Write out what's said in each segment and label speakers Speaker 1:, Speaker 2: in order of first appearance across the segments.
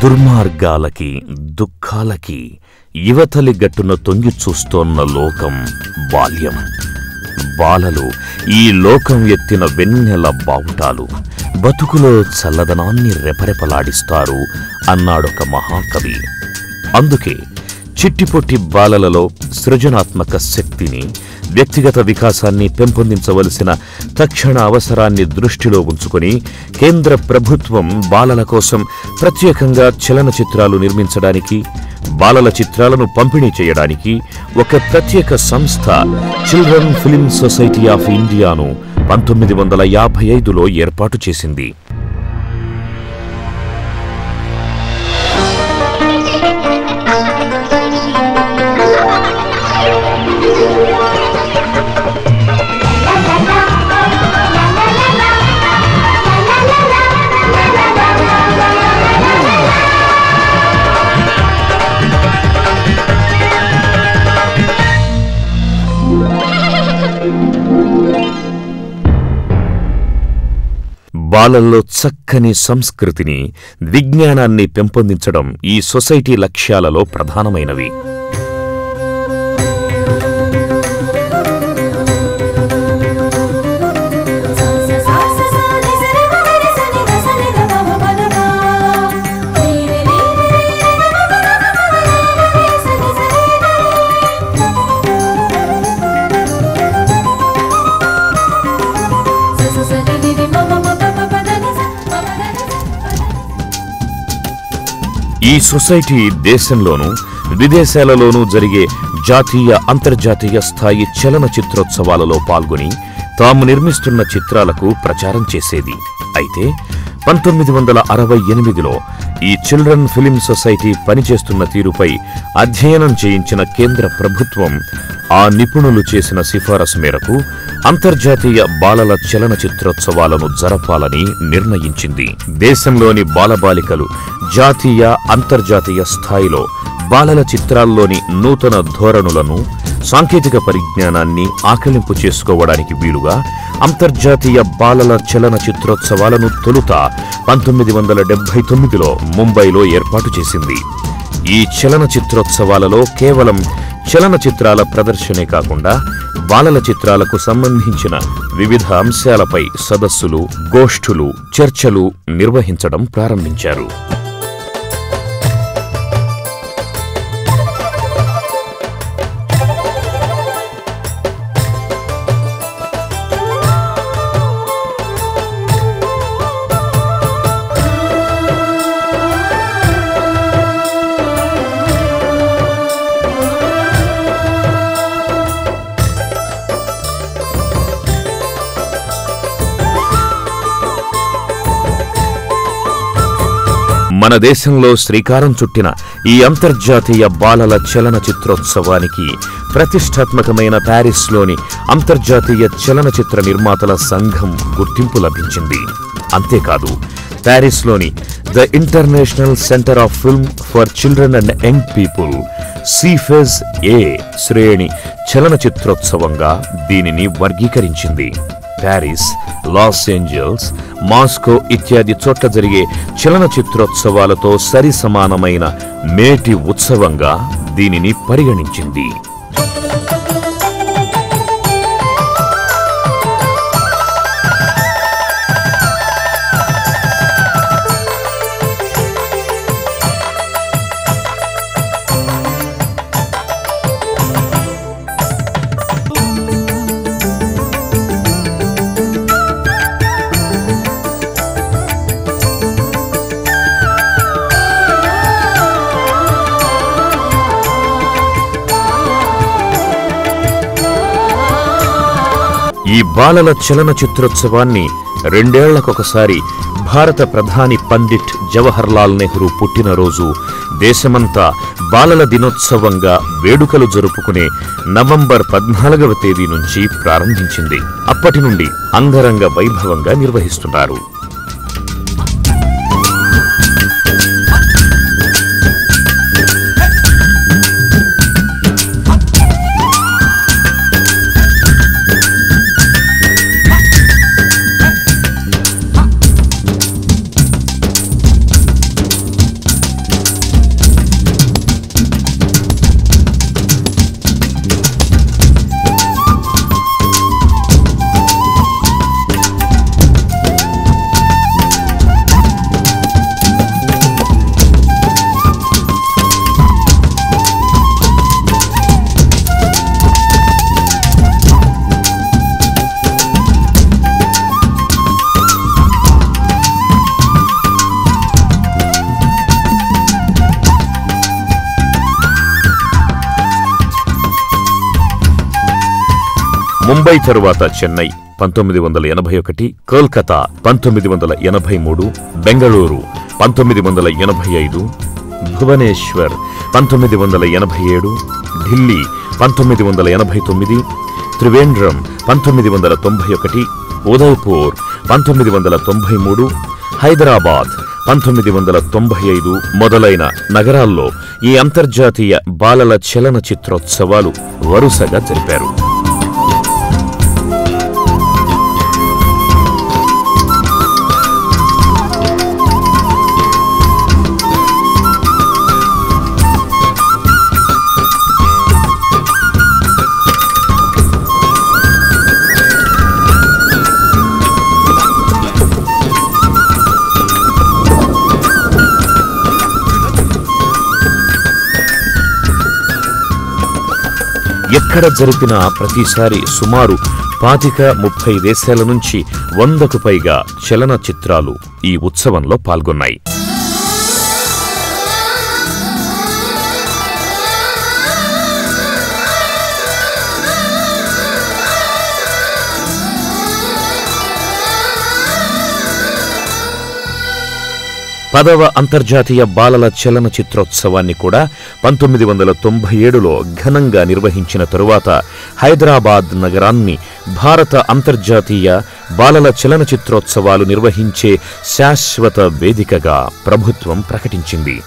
Speaker 1: దుర్మార్గాలకి దుఃఖాలకి యువతలి గట్టున తొంగి చూస్తోన్న లోకం బాల్యం. బాలలు ఈ లోకం ఎత్తిన వెన్నెల బావుటాలు, బతుకులో చల్లదనాన్ని రెపరెపలాడిస్తారు అన్నాడొక మహాకవి. అందుకే చిట్టిపొట్టి బాలలలో సృజనాత్మక శక్తిని, వ్యక్తిగత వికాసాన్ని పెంపొందించవలసిన తక్షణ అవసరాన్ని దృష్టిలో ఉంచుకొని కేంద్ర ప్రభుత్వం బాలల కోసం ప్రత్యేకంగా చలనచిత్రాలు నిర్మించడానికి, బాలల చిత్రాలను పంపిణీ చేయడానికి ఒక ప్రత్యేక సంస్థ చిల్డ్రన్ ఫిల్మ్ సొసైటీ ఆఫ్ ఇండియాను 1955లో ఏర్పాటు చేసింది. బాలల్లో చక్కని సంస్కృతిని, విజ్ఞానాన్ని పెంపొందించడం ఈ సొసైటీ లక్ష్యాలలో ప్రధానమైనవి. ఈ సొసైటీ దేశంలోనూ విదేశాలలోనూ జరిగే జాతీయ, అంతర్జాతీయ స్థాయి చలనచిత్రోత్సవాలలో పాల్గొని తాము నిర్మిస్తున్న చిత్రాలకు ప్రచారం చేసేది. అయితే 1968లో ఈ చిల్డ్రన్ ఫిల్మ్ సొసైటీ పనిచేస్తున్న తీరుపై అధ్యయనం చేయించిన కేంద్ర ప్రభుత్వం ఆ నిపుణులు చేసిన సిఫారసు మేరకు అంతర్జాతీయ బాలల చలనచిత్రోత్సవాలను జరపాలని నిర్ణయించింది. దేశంలోని బాలబాలికలు జాతీయ, అంతర్జాతీయ స్థాయిలో బాలల చిత్రాల్లోని నూతన ధోరణులను, సాంకేతిక పరిజ్ఞానాన్ని ఆకలింపు చేసుకోవడానికి వీలుగా అంతర్జాతీయ బాలల చలనచిత్రోత్సవాలను తొలుత 1979లో ముంబైలో ఏర్పాటు చేసింది. ఈ చలనచిత్రోత్సవాలలో కేవలం చలనచిత్రాల ప్రదర్శనే కాకుండా బాలల చిత్రాలకు సంబంధించిన వివిధ అంశాలపై సదస్సులు, గోష్ఠులు, చర్చలు నిర్వహించడం ప్రారంభించారు. మన దేశంలో శ్రీకారం చుట్టిన ఈ అంతర్జాతీయ బాలల చలనచిత్రోత్సవానికి ప్రతిష్టాత్మకమైన ప్యారిస్లోని అంతర్జాతీయ చలనచిత్ర నిర్మాతల సంఘం గుర్తింపు లభించింది. అంతేకాదు, ప్యారిస్లోని the international centre of film for children and young people CIFEJ A శ్రేణి చలనచిత్రోత్సవంగా దీనిని వర్గీకరించింది. ప్యారిస్, లాస్ ఏంజల్స్, మాస్కో ఇత్యాది చోట్ల జరిగే చలనచిత్రోత్సవాలతో సరి సమానమైన మేటి ఉత్సవంగా దీనిని పరిగణించింది. ఈ బాలల చలనచిత్రోత్సవాన్ని 2 ఏళ్లకొకసారి భారత ప్రధాని పండిట్ జవహర్లాల్ నెహ్రూ పుట్టినరోజు దేశమంతా బాలల దినోత్సవంగా వేడుకలు జరుపుకునే నవంబర్ 14వ తేదీ నుంచి ప్రారంభించింది. అప్పటి నుండి అంగరంగ వైభవంగా నిర్వహిస్తున్నారు. ముంబై తరువాత చెన్నై 1981, కోల్కతా 1983, బెంగళూరు 1985, భువనేశ్వర్ 1987, ఢిల్లీ 1989, త్రివేంద్రం 1991, ఉదయ్పూర్ 1993, హైదరాబాద్ 1995 మొదలైన నగరాల్లో ఈ అంతర్జాతీయ బాలల చలనచిత్రోత్సవాలు వరుసగా జరిపారు. ఎక్కడ జరిపినా ప్రతిసారి సుమారు 25-30 దేశాల నుంచి 100కు పైగా చలనచిత్రాలు ఈ ఉత్సవంలో పాల్గొన్నాయి. పదవ అంతర్జాతీయ బాలల చలనచిత్రోత్సవాన్ని కూడా 1997లో ఘనంగా నిర్వహించిన తరువాత హైదరాబాద్ నగరాన్ని భారత అంతర్జాతీయ బాలల చలనచిత్రోత్సవాలు నిర్వహించే శాశ్వత వేదికగా ప్రభుత్వం ప్రకటించింది.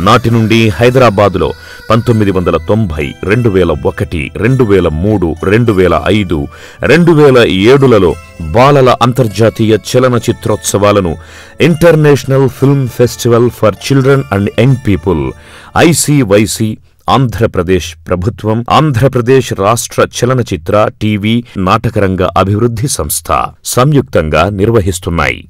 Speaker 1: నాటి నుండి హైదరాబాదులో 1990, 2001, 2003, 2005, 2007లలో బాలల అంతర్జాతీయ చలనచిత్రోత్సవాలను international film festival for children and young people ICYC Andhra Pradesh ప్రభుత్వం, ఆంధ్రప్రదేశ్ రాష్ట్ర చలనచిత్ర, టీవీ, నాటకరంగ అభివృద్ధి సంస్థ సంయుక్తంగా నిర్వహిస్తున్నాయి.